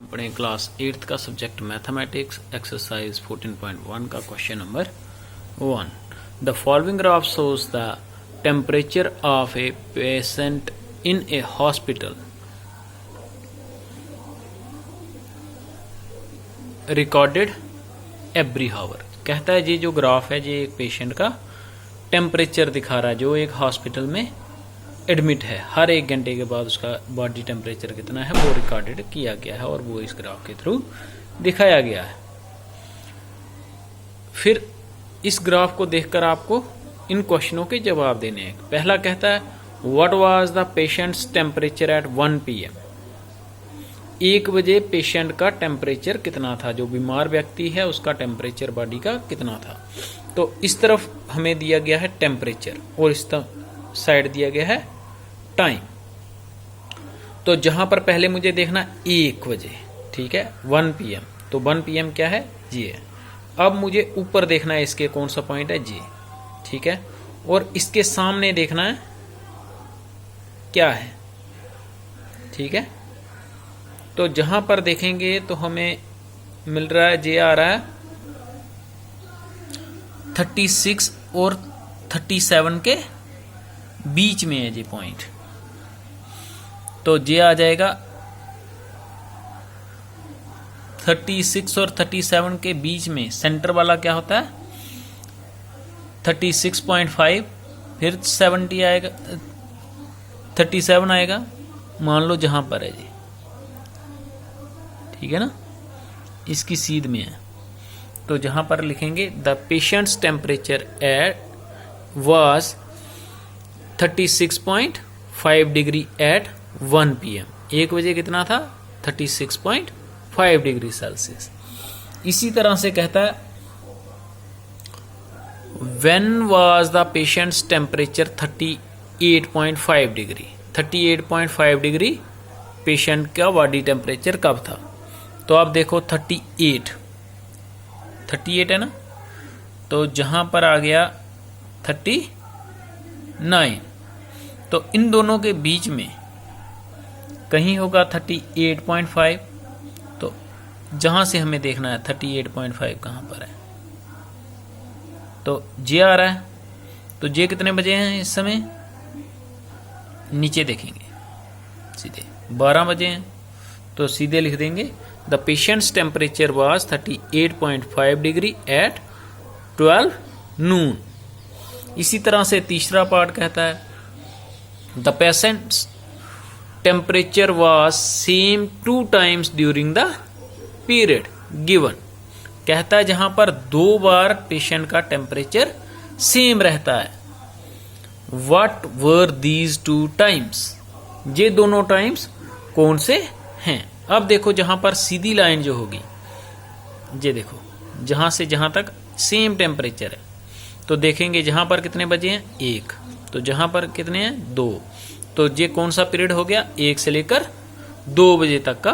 पढ़ें class 8th का subject mathematics exercise 14.1 का question number 1। The following graph shows the temperature of a patient in a hospital recorded every hour. कहता है ये जो graph है ये एक पेशेंट का टेम्परेचर दिखा रहा है जो एक हॉस्पिटल में एडमिट है। हर एक घंटे के बाद उसका बॉडी टेम्परेचर कितना है वो रिकॉर्डेड किया गया है और वो इस ग्राफ के थ्रू दिखाया गया है। फिर इस ग्राफ को देखकर आपको इन क्वेश्चनों के जवाब देने हैं। पहला कहता है what was the patient's temperature at 1 PM। 1 बजे पेशेंट का टेम्परेचर कितना था, जो बीमार व्यक्ति है उसका टेम्परेचर बॉडी का कितना था। तो इस तरफ हमें दिया गया है टेम्परेचर और इस साइड दिया गया है टाइम। तो जहां पर पहले मुझे देखना 1 बजे, ठीक है, 1 PM। तो 1 PM क्या है, ये है। अब मुझे ऊपर देखना है इसके कौन सा पॉइंट है, जी, ठीक है। और इसके सामने देखना है क्या है, ठीक है। तो जहां पर देखेंगे तो हमें मिल रहा है, जे आ रहा है 36 और 37 के बीच में है जी पॉइंट। तो ये आ जाएगा 36 और 37 के बीच में। सेंटर वाला क्या होता है 36.5, फिर 70 आएगा, 37 आएगा, मान लो जहां पर है जी, ठीक है ना, इसकी सीध में है। तो जहां पर लिखेंगे the patient's temperature at was 36.5 degree at 1 PM। 1 बजे कितना था 36.5 डिग्री सेल्सियस। इसी तरह से कहता है when was the patient's temperature 38.5 degree. 38.5 degree patient का बॉडी टेम्परेचर कब था। तो आप देखो 38 है ना, तो जहां पर आ गया 39, तो इन दोनों के बीच में कहीं होगा 38.5। तो जहां से हमें देखना है 38.5 कहां पर है, तो जे आ रहा है। तो जे कितने बजे हैं इस समय, नीचे देखेंगे सीधे 12 बजे हैं। तो सीधे लिख देंगे the patient's temperature was 38.5 degree at 12 नून। इसी तरह से तीसरा पार्ट कहता है the patient's temperature was same 2 times during the period given. कहता है जहां पर 2 बार पेशेंट का टेम्परेचर सेम रहता है। What were these 2 times. ये दोनों टाइम्स कौन से हैं। अब देखो जहां पर सीधी लाइन जो होगी, ये देखो जहां से जहां तक सेम टेम्परेचर है, तो देखेंगे जहां पर कितने बजे हैं 1, तो जहां पर कितने हैं 2। तो ये कौन सा पीरियड हो गया, 1 से लेकर 2 बजे तक का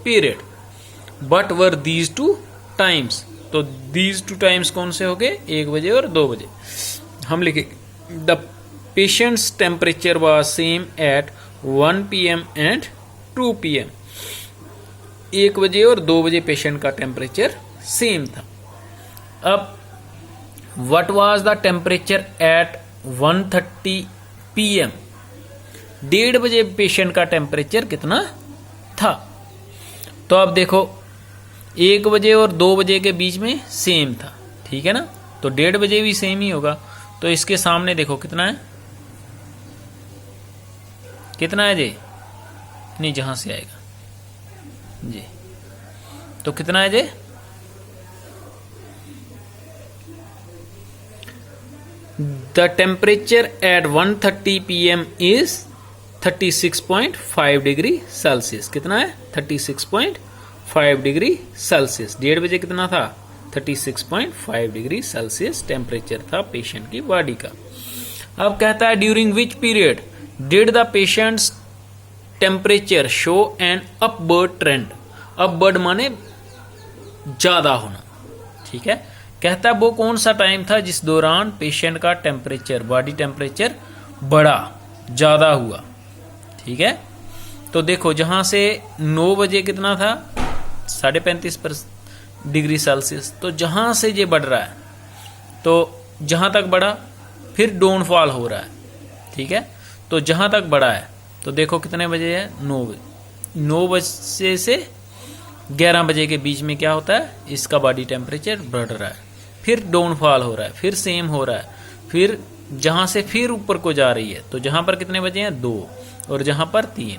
period. But were these 2 times. तो दीज 2 टाइम्स कौन से हो गए, 1 बजे और 2 बजे। हम लिखेंगे the patient's temperature was same at 1 PM and 2 PM। 1 बजे और 2 बजे पेशेंट का टेम्परेचर सेम था। अब what was the temperature at 1:30 PM। 1:30 बजे पेशेंट का टेम्परेचर कितना था। तो अब देखो 1 बजे और 2 बजे के बीच में सेम था, ठीक है ना, तो 1:30 बजे भी सेम ही होगा। तो इसके सामने देखो कितना है, कितना है जी, नहीं जहां से आएगा जी, तो कितना है जी, the temperature at 1:30 PM is 36.5 degree Celsius. कितना है 36.5 डिग्री सेल्सियस। 1:30 बजे कितना था 36.5 डिग्री सेल्सियस टेम्परेचर था पेशेंट की बॉडी का। अब कहता है during which period did the patient's temperature show an upward trend. Upward माने ज्यादा होना, ठीक है। कहता है वो कौन सा टाइम था जिस दौरान पेशेंट का टेम्परेचर, बॉडी टेम्परेचर बढ़ा, ज्यादा हुआ, ठीक है। तो देखो जहां से 9 बजे कितना था 35.5 डिग्री सेल्सियस, तो जहां से ये बढ़ रहा है तो जहां तक बढ़ा फिर डाउनफॉल हो रहा है, ठीक है। तो जहां तक बढ़ा है तो देखो कितने बजे है 9 बजे, 9 बजे से 11 बजे के बीच में क्या होता है, इसका बॉडी टेम्परेचर बढ़ रहा है, फिर डाउनफॉल हो रहा है, फिर सेम हो रहा है, फिर जहां से फिर ऊपर को जा रही है, तो जहां पर कितने बजे हैं 2 और जहां पर 3,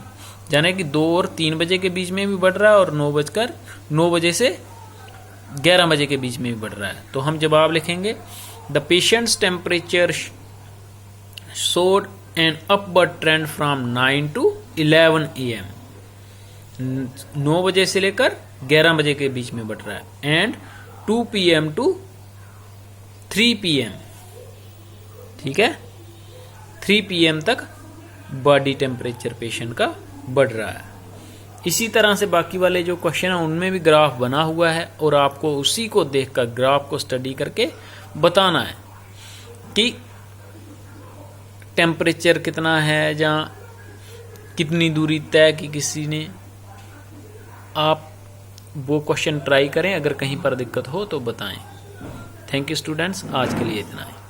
यानी कि 2 और 3 बजे के बीच में भी बढ़ रहा है और 9 बजे से 11 बजे के बीच में भी बढ़ रहा है। तो हम जवाब लिखेंगे the patient's temperature showed an upward trend from 9 to 11 AM, 9 बजे से लेकर 11 बजे के बीच में बढ़ रहा है, एंड 2 PM to 3 PM, ठीक है, 3 PM तक बॉडी टेम्परेचर पेशेंट का बढ़ रहा है। इसी तरह से बाकी वाले जो क्वेश्चन है उनमें भी ग्राफ बना हुआ है और आपको उसी को देखकर ग्राफ को स्टडी करके बताना है कि टेम्परेचर कितना है या कितनी दूरी तय की किसी ने। आप वो क्वेश्चन ट्राई करें, अगर कहीं पर दिक्कत हो तो बताएं। थैंक यू स्टूडेंट्स, आज के लिए इतना ही।